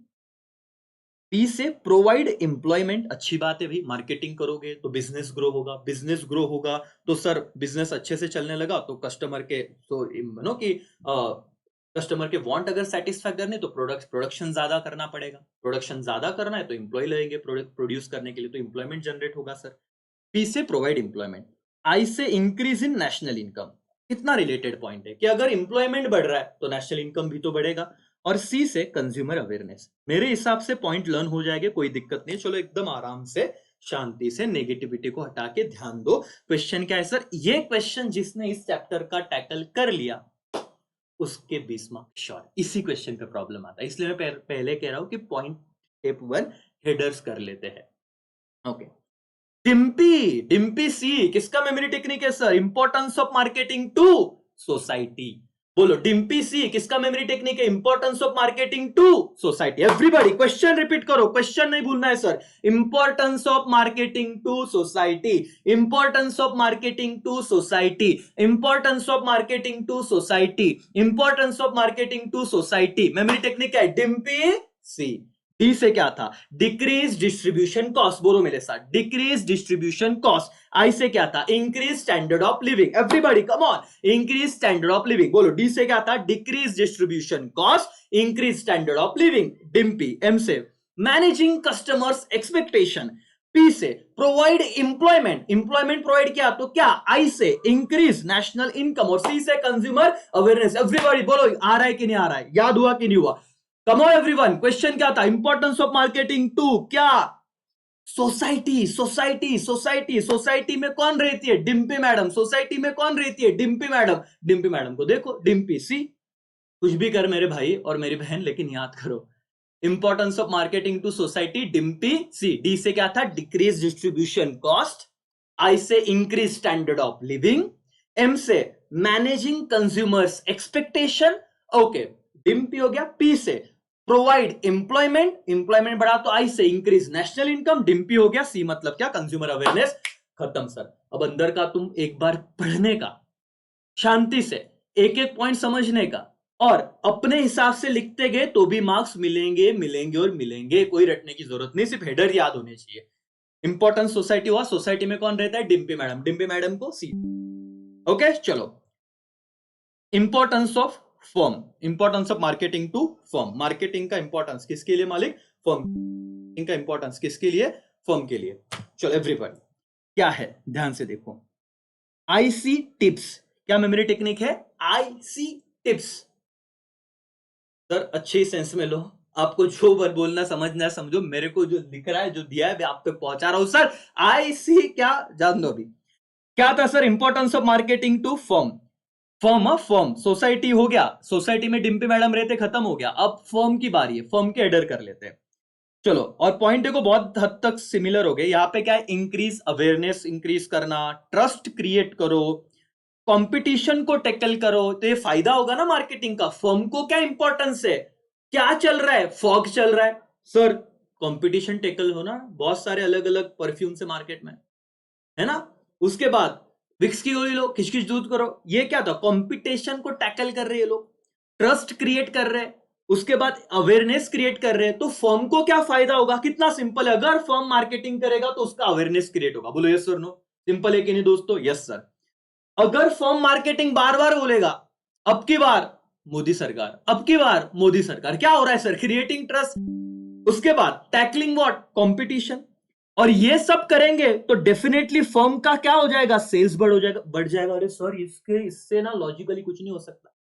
P से प्रोवाइड एम्प्लॉयमेंट, अच्छी बात है भाई, मार्केटिंग करोगे तो बिजनेस ग्रो होगा, बिजनेस ग्रो होगा तो सर बिजनेस अच्छे से चलने लगा तो कस्टमर के तो नो कि कस्टमर के वांट अगर सेटिस्फाई करने तो प्रोडक्शन ज्यादा करना पड़ेगा, प्रोडक्शन ज्यादा करना है तो एम्प्लॉय लगेंगे प्रोडक्ट प्रोड्यूस करने के लिए, तो एम्प्लॉयमेंट जनरेट होगा सर। पी से प्रोवाइड एम्प्लॉयमेंट। आई से इंक्रीज इन नेशनल इनकम, कितना रिलेटेड पॉइंट है कि अगर एम्प्लॉयमेंट बढ़ रहा है तो नेशनल इनकम भी तो बढ़ेगा। और सी से कंज्यूमर अवेयरनेस। मेरे हिसाब से पॉइंट लर्न हो जाएंगे, कोई दिक्कत नहीं, चलो एकदम आराम से शांति से नेगेटिविटी को हटा के ध्यान दो। क्वेश्चन क्या है सर, ये क्वेश्चन जिसने इस चैप्टर का टैकल कर लिया उसके 20 मार्क्स श्योर। इसी क्वेश्चन पे प्रॉब्लम आता है, इसलिए मैं पहले कह रहा हूं कि पॉइंट स्टेप 1 हेडर्स कर लेते हैं। ओके, डिम्पी डिम्पी सी किसका मेमोरी टेक्निक है sir, importance of marketing to society. बोलो डिम्पी सी किसका मेमोरी टेक्निक है, importance of marketing to society. Everybody question repeat करो, क्वेश्चन नहीं भूलना है sir. Importance of marketing to society, importance of marketing to society, importance of marketing to society, importance of marketing to society. Memory technique है डिम्पी सी। डी से क्या था, डिक्रीज डिस्ट्रीब्यूशन कॉस्ट, बोलो मेरे साथ, डिक्रीज डिस्ट्रीब्यूशन कॉस्ट। आई से क्या था, increase standard of living. Everybody come on, increase standard of living. बोलो डी से क्या था, decrease distribution cost, increase standard of living, Dimpy. M से मैनेजिंग कस्टमर्स एक्सपेक्टेशन। पी से प्रोवाइड एम्प्लॉयमेंट, एम्प्लॉयमेंट प्रोवाइड किया तो क्या, आई से इंक्रीज नेशनल इनकम, और सी से कंज्यूमर अवेयरनेस। एवरीबॉडी बोलो आ रहा है कि नहीं आ रहा है, याद हुआ कि नहीं हुआ। कम ऑन एवरीवन, क्वेश्चन क्या था, इंपॉर्टेंस ऑफ मार्केटिंग टू क्या, सोसाइटी सोसाइटी सोसाइटी। सोसाइटी में कौन रहती है, डिम्पी मैडम। सोसाइटी में कौन रहती है, डिम्पी मैडम। डिम्पी मैडम को देखो, डिम्पी सी। कुछ भी कर मेरे भाई और मेरी बहन, लेकिन याद करो importance of marketing to society, डिम्पी सी। डी से क्या था, डिक्रीज डिस्ट्रीब्यूशन कॉस्ट। आई से increase standard of living. M से मैनेजिंग कंज्यूमर्स एक्सपेक्टेशन। ओके, डिम्पी हो गया। पी से प्रोवाइड एम्प्लॉयमेंट, एम्प्लॉयमेंट बढ़ा तो आई से इंक्रीज नेशनल इनकम, डिम्पी हो गया। सी मतलब क्या, कंज्यूमर अवेयरनेस। खत्म सर। अब अंदर का तुम एक बार पढ़ने का, शांति से एक एक पॉइंट समझने का, और अपने हिसाब से लिखते गए तो भी मार्क्स मिलेंगे मिलेंगे और मिलेंगे, कोई रटने की जरूरत नहीं, सिर्फ हेडर याद होने चाहिए। इंपॉर्टेंस सोसाइटी हुआ, सोसाइटी में कौन रहता है, डिम्पी मैडम, डिम्पी मैडम को सी। ओके चलो, importance of firm, importance of marketing to firm. Marketing का इंपॉर्टेंस किसके लिए मालिक, फर्म का इंपॉर्टेंस किसके लिए, फर्म के लिए। चलो एवरीबॉडी क्या है ध्यान से देखो, आईसी टिप्स, क्या मेमोरी टेक्निक है, आईसी टिप्स। सर अच्छे सेंस में लो, आपको जो वर्ड बोलना समझना है समझो, मेरे को जो दिख रहा है जो दिया है मैं आप तक पहुंचा रहा हूं सर। आईसी क्या जान दो अभी, क्या था sir, importance of marketing to firm. Firm, firm society हो गया, सोसाइटी में डिम्पी मैडम रहते, खत्म हो गया। अब फर्म की बारी है, फर्म के हेडर कर लेते हैं। चलो, और पॉइंट देखो बहुत हद तक सिमिलर हो गए। यहां पे क्या है, इंक्रीज अवेयरनेस, इंक्रीज करना, ट्रस्ट क्रिएट करो, कंपटीशन को टैकल करो तो ये फायदा होगा ना मार्केटिंग का। फर्म को क्या इंपॉर्टेंस है, क्या चल रहा है, फॉग चल रहा है सर, कंपटीशन टैकल हो ना, बहुत सारे अलग अलग परफ्यूम से मार्केट में, है ना। उसके बाद विक्स की गोली लो, खिचखिच दूध करो, ये क्या था, कंपटीशन को टैकल कर रहे हैं लोग, ट्रस्ट क्रिएट कर रहे हैं, उसके बाद अवेयरनेस क्रिएट कर रहे हैं। तो फर्म को क्या फायदा होगा, कितना सिंपल है, अगर फर्म मार्केटिंग करेगा तो उसका अवेयरनेस क्रिएट होगा। बोलो यस सर नो, सिंपल है कि नहीं दोस्तों, यस सर। अगर फर्म मार्केटिंग बार बार बोलेगा अब की बार मोदी सरकार, अब की बार मोदी सरकार, क्या हो रहा है सर, क्रिएटिंग ट्रस्ट। उसके बाद टैकलिंग व्हाट, कंपटीशन, और ये सब करेंगे तो डेफिनेटली फर्म का क्या हो जाएगा, सेल्स बढ़ जाएगा। अरे सर इससे ना लॉजिकली कुछ नहीं हो सकता,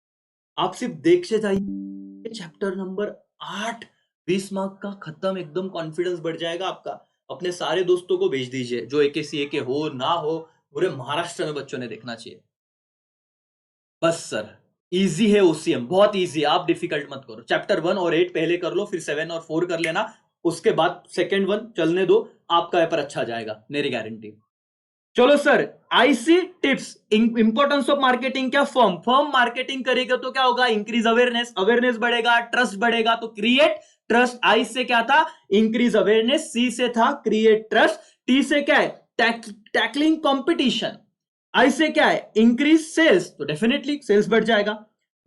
आप सिर्फ देखते जाइए चैप्टर नंबर 8, 20 मार्क का खत्म, एकदम कॉन्फिडेंस बढ़ जाएगा आपका। अपने सारे दोस्तों को भेज दीजिए, जो AKCA के हो ना हो, पूरे महाराष्ट्र में बच्चों ने देखना चाहिए। बस सर इजी है OCM, बहुत इजी, आप डिफिकल्ट मत करो। चैप्टर 1 और 8 पहले कर लो, फिर 7 और 4 कर लेना, उसके बाद सेकेंड 1 चलने दो, आपका पेपर अच्छा जाएगा, मेरी गारंटी। चलो sir, IC tips, importance of marketing, क्या फर्म मार्केटिंग करेगा तो क्या होगा, इंक्रीज अवेयरनेस, अवेयरनेस बढ़ेगा, ट्रस्ट बढ़ेगा, तो क्रिएट ट्रस्ट। I से क्या था, इंक्रीज अवेयरनेस, C से था क्रिएट ट्रस्ट, T से क्या है, टैकलिंग कंपटीशन, I से क्या है, इंक्रीज सेल्स, तो डेफिनेटली सेल्स बढ़ जाएगा।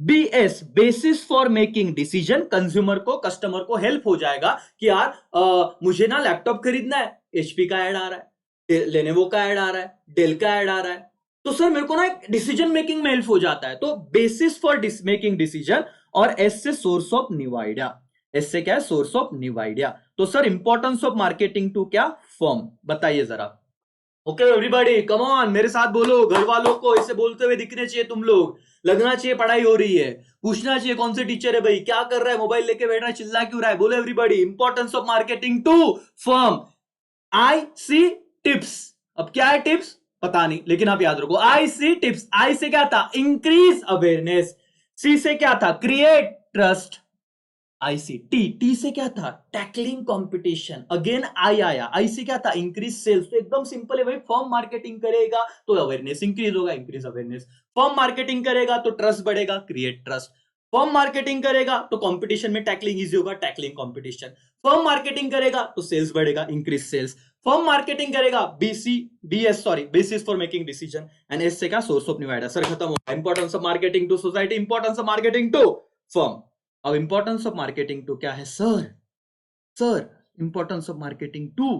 BS basis for making decision, consumer को, कस्टमर को हेल्प हो जाएगा कि यार मुझे ना लैपटॉप खरीदना है, HP का ऐड आ रहा है, लेनेवो का ऐड आ रहा है, डेल का ऐड आ रहा है, तो सर मेरे को ना डिसीजन मेकिंग में हेल्प हो जाता है, तो बेसिस फॉर मेकिंग डिसीजन। और S से source of new idea, S से क्या है, सोर्स ऑफ न्यू आइडिया। तो sir importance of marketing to क्या, फर्म, बताइए जरा। ओके एवरीबॉडी कम ऑन, मेरे साथ बोलो, घर वालों को इसे बोलते हुए दिखने चाहिए तुम लोग, लगना चाहिए पढ़ाई हो रही है, पूछना चाहिए कौन से टीचर है भाई, क्या कर रहा है, मोबाइल लेके बैठ रहा है, चिल्ला क्यों रहा है। बोलो everybody, importance of marketing to firm, IC tips. अब क्या है टिप्स पता नहीं, लेकिन आप याद रखो IC टिप्स। I से क्या था, इंक्रीज अवेयरनेस, C से क्या था, क्रिएट ट्रस्ट, T से क्या था, टैकलिंग कंपटीशन, अगेन I आया, I से क्या था, इंक्रीज सेल्स। तो एकदम सिंपल है भाई, फर्म मार्केटिंग करेगा तो अवेयरनेस इंक्रीज होगा, इंक्रीज अवेयरनेस, फर्म मार्केटिंग करेगा तो ट्रस्ट बढ़ेगा, क्रिएट ट्रस्ट, फर्म मार्केटिंग करेगा तो कंपटीशन में टैकलिंग इजी होगा, टैकलिंग कंपटीशन, फर्म मार्केटिंग करेगा तो सेल्स बढ़ेगा, इंक्रीज सेल्स, फर्म मार्केटिंग करेगा basis for making decision, and S से क्या, source of new idea. Sir खत्म होगा importance of marketing to society, importance of marketing to firm. अब इंपॉर्टेंस ऑफ मार्केटिंग टू क्या है sir importance of marketing to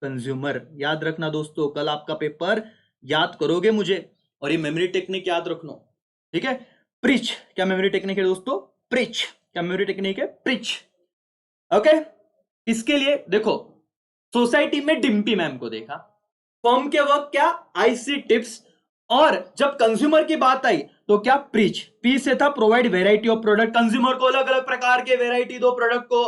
consumer. याद रखना दोस्तों, कल आपका पेपर याद करोगे मुझे, और ये मेमोरी टेक्निक याद रखना, ठीक है। प्रिच, क्या मेमोरी टेक्निक है दोस्तों, प्रिच, क्या मेमोरी टेक्निक है, प्रिच। ओके, इसके लिए देखो, सोसाइटी में डिम्पी मैम को देखा, फर्म के वक्त क्या, IC टिप्स, और जब कंज्यूमर की बात आई तो क्या, प्रीच। P से था provide variety of product, consumer को अलग अलग प्रकार के वेराइटी दो प्रोडक्ट को,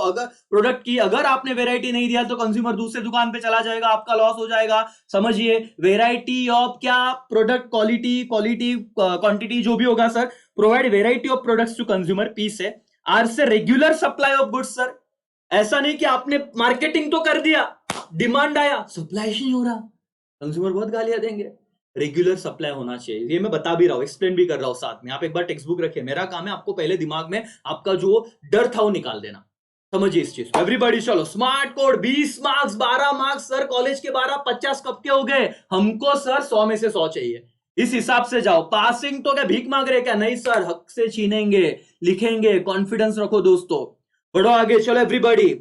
अगर आपने वेराइटी नहीं दिया तो कंज्यूमर दूसरे दुकान पे चला जाएगा, आपका लॉस हो जाएगा। समझिए, वेराइटी ऑफ क्या, प्रोडक्ट, क्वालिटी क्वांटिटी जो भी होगा sir, provide variety of products to consumer, P से। R से regular supply of goods sir, ऐसा नहीं कि आपने मार्केटिंग तो कर दिया, डिमांड आया, सप्लाई नहीं हो रहा, कंज्यूमर बहुत गालियां देंगे। रेगुलर सप्लाई होना चाहिए, ये मैं बता भी रहा हूं, एक्सप्लेन भी कर रहा हूं साथ में। आप एक बार टेक्स्ट बुक रखिए, मेरा काम है आपको पहले दिमाग में आपका जो डर था वो निकाल देना, समझिए इस चीज को। एवरीबॉडी चलो, smart code 20 marks, 12 marks sir, college के 12, 50 कब के हो गए, हमको सर 100 में से 100 चाहिए, इस हिसाब से जाओ। पासिंग तो क्या भीख मांग रहे क्या, नहीं सर, हक से छीनेंगे, लिखेंगे, कॉन्फिडेंस रखो दोस्तों, बढ़ो आगे। चलो एवरीबॉडी,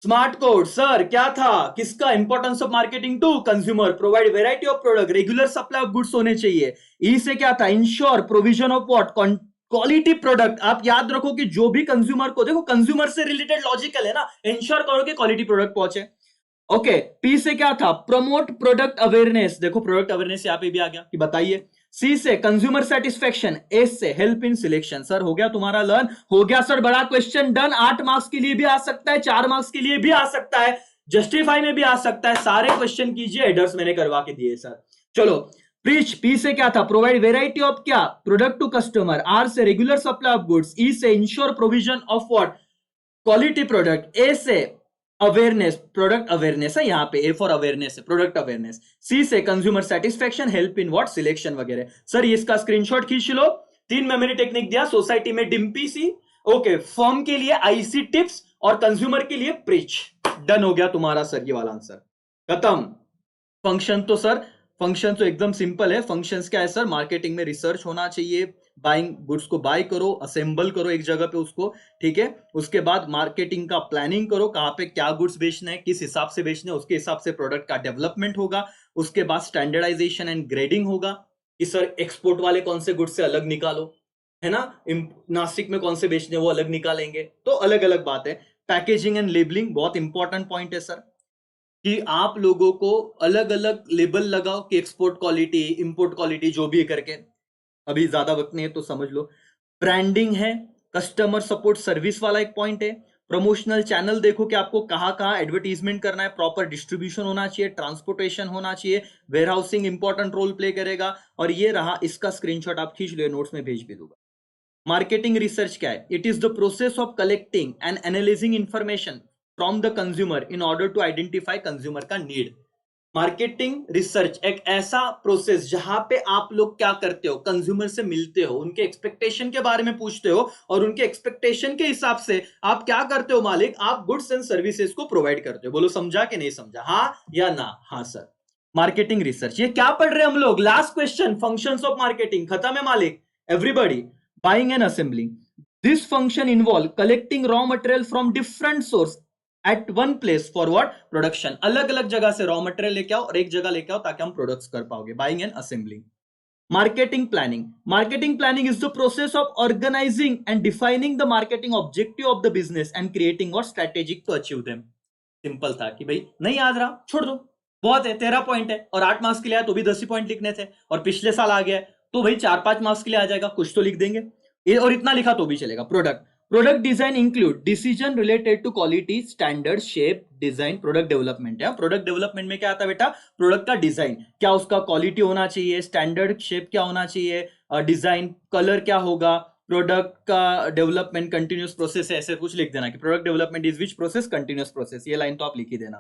स्मार्ट कोड सर क्या था, किसका, importance of marketing to consumer, provide variety of product, regular supply of goods होने चाहिए। ई से क्या था, ensure provision of what, quality product. आप याद रखो कि जो भी कंज्यूमर को, देखो कंज्यूमर से रिलेटेड लॉजिकल है ना, इंश्योर करो कि क्वालिटी प्रोडक्ट पहुंचे। ओके, पी से क्या था, प्रमोट प्रोडक्ट अवेयरनेस, देखो प्रोडक्ट अवेयरनेस यहां पे भी आ गया कि बताइए। सी से कंज्यूमर सेटिस्फेक्शन, एस से हेल्प इन सिलेक्शन। सर हो गया तुम्हारा लर्न, हो गया सर, बड़ा क्वेश्चन डन। 8 मार्क्स के लिए भी आ सकता है, 4 मार्क्स के लिए भी आ सकता है, जस्टिफाई में भी आ सकता है, सारे क्वेश्चन कीजिए, हेडर्स मैंने करवा के दिए सर। चलो, प्रीच, पी से क्या था, प्रोवाइड वेराइटी ऑफ क्या, प्रोडक्ट टू कस्टमर। आर से regular supply of goods. E से ensure provision of what, quality product. A से अवेयरनेस, प्रोडक्ट अवेयरनेस है यहाँ पे, ए फॉर अवेयरनेस है, प्रोडक्ट अवेयरनेस। सी से consumer satisfaction, help in what, selection वगैरह। सर ये इसका स्क्रीनशॉट खींच लो। 3 में मैंने टेक्निक दिया, सोसाइटी में डिम्पी सी, ओके, फर्म के लिए आईसी टिप्स और कंज्यूमर के लिए प्रिच। डन हो गया तुम्हारा सर ये वाला आंसर, खत्म। फंक्शन तो सर, फंक्शन तो एकदम सिंपल है। फंक्शंस क्या है सर, मार्केटिंग में रिसर्च होना चाहिए, बाइंग गुड्स को बाय करो, असेंबल करो एक जगह पे उसको, ठीक है। उसके बाद मार्केटिंग का प्लानिंग करो, कहाँ पे क्या गुड्स बेचना है, किस हिसाब से बेचना है, उसके हिसाब से प्रोडक्ट का डेवलपमेंट होगा। उसके बाद स्टैंडर्डाइजेशन एंड ग्रेडिंग होगा कि सर एक्सपोर्ट वाले कौन से गुड्स से अलग निकालो, है ना, नासिक में कौन से बेचने वो अलग निकालेंगे, तो अलग अलग बात है। पैकेजिंग एंड लेबलिंग बहुत इंपॉर्टेंट पॉइंट है सर, कि आप लोगों को अलग अलग लेबल लगाओ कि एक्सपोर्ट क्वालिटी, इंपोर्ट क्वालिटी, जो भी है करके। अभी ज्यादा वक्त नहीं है तो समझ लो। ब्रांडिंग है, कस्टमर सपोर्ट सर्विस वाला एक पॉइंट है। प्रमोशनल चैनल देखो कि आपको कहाँ कहाँ एडवर्टीजमेंट करना है, प्रॉपर डिस्ट्रीब्यूशन होना चाहिए, ट्रांसपोर्टेशन होना चाहिए, वेयरहाउसिंग इंपॉर्टेंट रोल प्ले करेगा। और ये रहा, इसका स्क्रीनशॉट आप खींच लो, नोट्स में भेज भी दूंगा। मार्केटिंग रिसर्च क्या है? It is the process of collecting and analysing information from the consumer in order to identify consumer का नीड। मार्केटिंग रिसर्च एक ऐसा प्रोसेस जहां पे आप लोग क्या करते हो, कंज्यूमर से मिलते हो, उनके एक्सपेक्टेशन के बारे में पूछते हो, और उनके एक्सपेक्टेशन के हिसाब से आप क्या करते हो मालिक, आप गुड्स एंड सर्विसेज को प्रोवाइड करते हो। बोलो समझा कि नहीं समझा, हाँ या ना? हाँ सर। मार्केटिंग रिसर्च, ये क्या पढ़ रहे हैं हम लोग? Last question, functions of marketing, खत्म है मालिक, everybody. Buying and assembling, this function involve collecting raw material from different source at one place for what, production. अलग अलग जगह से रॉ मटेरियल लेके आओ और एक जगह लेके आओ ताकि हम प्रोडक्ट्स कर पाओगे। Buying and assembling. Marketing planning, marketing planning is the process of organising and defining the marketing objective of the business and creating what strategic to achieve them. Simple था कि भाई नहीं याद रहा छोड़ दो, बहुत है, 13 पॉइंट है, और 8 मार्क्स के लिए आया तो भी 10 ही पॉइंट लिखने थे, और पिछले साल आ गया है तो भाई 4-5 मार्क्स के लिए आ जाएगा, कुछ तो लिख देंगे। और इतना लिखा तो भी चलेगा। Product, product design include decision related to quality, standard, shape, design. Product development है, प्रोडक्ट डेवलपमेंट में क्या आता है बेटा, प्रोडक्ट का डिजाइन, क्या उसका क्वालिटी होना चाहिए, स्टैंडर्ड शेप क्या होना चाहिए, डिजाइन, कलर क्या होगा, प्रोडक्ट का डेवलपमेंट कंटिन्यूस प्रोसेस है, ऐसे कुछ लिख देना कि product development is which process, continuous process. ये लाइन तो आप लिख ही देना,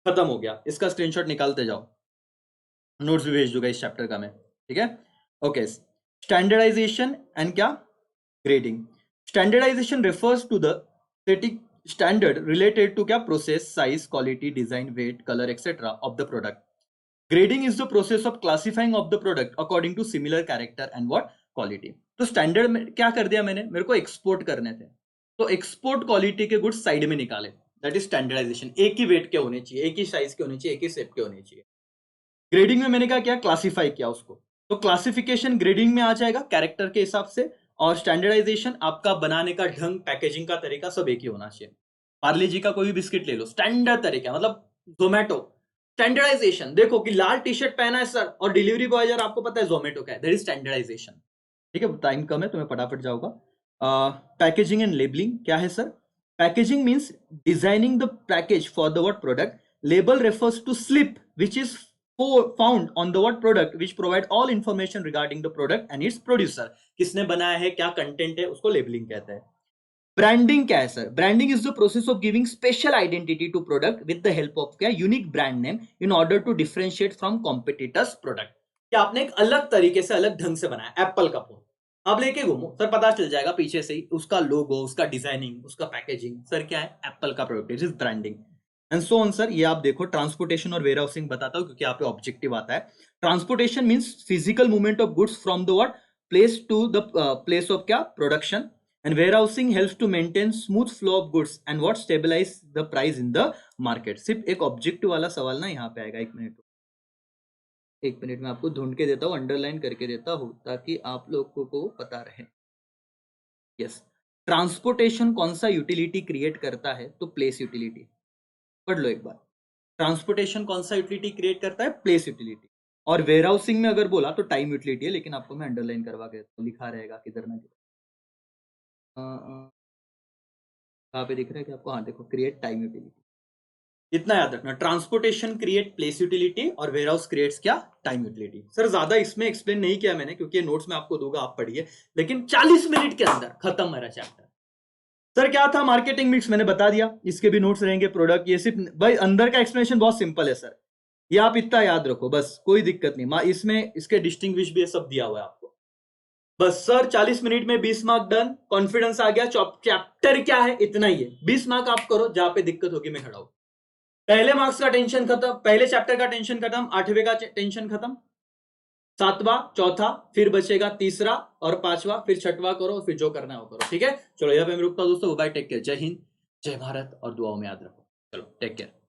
खत्म हो गया। इसका स्क्रीनशॉट निकालते जाओ, नोट्स भी भेज दूंगा इस चैप्टर का मैं, ठीक है। ओके, स्टैंडर्डाइजेशन एंड क्या, grading. Standardization refers to the setting standard related to क्या, process, size, quality, design, weight, colour etcetera of the product. Grading is the process of classifying of the product according to similar character and what, quality. तो स्टैंडर्ड में क्या कर दिया मैंने, मेरे को एक्सपोर्ट करने थे तो एक्सपोर्ट क्वालिटी के गुड्स साइड में निकाले, दैट इज स्टैंडर्डाइजेशन। एक ही वेट के होने चाहिए, एक ही साइज के होने चाहिए, एक ही शेप के होने चाहिए। ग्रेडिंग में मैंने क्या किया, क्लासिफाई किया उसको, तो क्लासिफिकेशन ग्रेडिंग में आ जाएगा कैरेक्टर के हिसाब से, और स्टैंडर्डाइजेशन आपका बनाने का ढंग, पैकेजिंग का तरीका सब एक ही होना चाहिए। पार्ले जी का कोई भी बिस्किट ले लो, स्टैंडर्ड तरीका, मतलब जोमेटो। स्टैंडर्डाइजेशन देखो कि लाल टी शर्ट पहना है सर और डिलीवरी बॉय जरा आपको पता है जोमेटो का है, दैट इज स्टैंडर्डाइजेशन। ठीक है, टाइम कम है तो मैं फटाफट जाऊंगा। पैकेजिंग एंड लेबलिंग क्या है sir? Packaging means designing the package for the word product. Label refers to slip which is found on the what product which provide all information regarding the product and its producer। किसने बनाया है, क्या कंटेंट है, उसको लेबलिंग कहते हैं। ब्रांडिंग क्या है sir? Branding is the process of giving special identity to product with the help of क्या, unique brand name in order to differentiate from competitors product. क्या आपने एक अलग तरीके से, अलग ढंग से बनाया, एप्पल का फोन आप लेके घूमो सर, पता चल जाएगा पीछे से ही उसका लोगो, उसका डिजाइनिंग, उसका पैकेजिंग, सर क्या है, एप्पल का product, it is branding and so on sir. ये आप देखो, ट्रांसपोर्टेशन और वेयरहाउसिंग बताता हूं क्योंकि यहाँ पे ऑब्जेक्टिव आता है। Transportation means physical movement of goods from the what, place to the place of क्या, production. And warehousing helps to maintain smooth flow of goods and what, stabilize the price in the market. सिर्फ एक ऑब्जेक्टिव वाला सवाल ना यहाँ पे आएगा, एक मिनट में आपको ढूंढ के देता हूँ, अंडरलाइन करके देता हूँ ताकि आप लोगों को पता रहे। यस, ट्रांसपोर्टेशन कौन सा यूटिलिटी क्रिएट करता है? तो प्लेस यूटिलिटी। पढ़ लो एक बार, ट्रांसपोर्टेशन कौन सा यूटिलिटी क्रिएट करता है? Place utility. और वेयरहाउसिंग में अगर बोला तो टाइम यूटिलिटी है, लेकिन आपको मैं अंडरलाइन करवा के लिखा रहेगा किधर ना किधर। कहाँ पे दिख रहा है कि आपको? हाँ देखो, क्रिएट टाइम यूटिलिटी। इतना याद रखना, ट्रांसपोर्टेशन क्रिएट प्लेस यूटिलिटी और वेयरहाउस क्रिएट्स क्या, टाइम यूटिलिटी। सर ज्यादा इसमें एक्सप्लेन नहीं किया मैंने क्योंकि नोट्स में आपको दूंगा, आप पढ़िए, लेकिन 40 मिनट के अंदर खत्म मेरा चैप्टर। सर क्या था मार्केटिंग मिक्स, मैंने बता दिया, इसके भी नोट्स रहेंगे, प्रोडक्ट, ये सिर्फ भाई अंदर का एक्सप्लेनेशन बहुत सिंपल है सर, ये आप इतना याद रखो बस, कोई दिक्कत नहीं। इसमें इसके डिस्टिंग्विश भी सब दिया हुआ है आपको। बस सर 40 मिनट में 20 मार्क डन, कॉन्फिडेंस आ गया, चैप्टर क्या है इतना ही है, 20 मार्क आप करो, जहां पे दिक्कत होगी मैं खड़ा हूं। पहले मार्क्स का टेंशन खत्म, पहले चैप्टर का टेंशन खत्म, 8वें का टेंशन खत्म, 7वां, चौथा, फिर बचेगा तीसरा और 5वां, फिर 6वां करो, फिर जो करना है वो करो। ठीक है, चलो यहाँ पे मैं रुकता हूं दोस्तों, बाय, टेक केयर, जय हिंद, जय भारत, और दुआओं में याद रखो। चलो टेक केयर।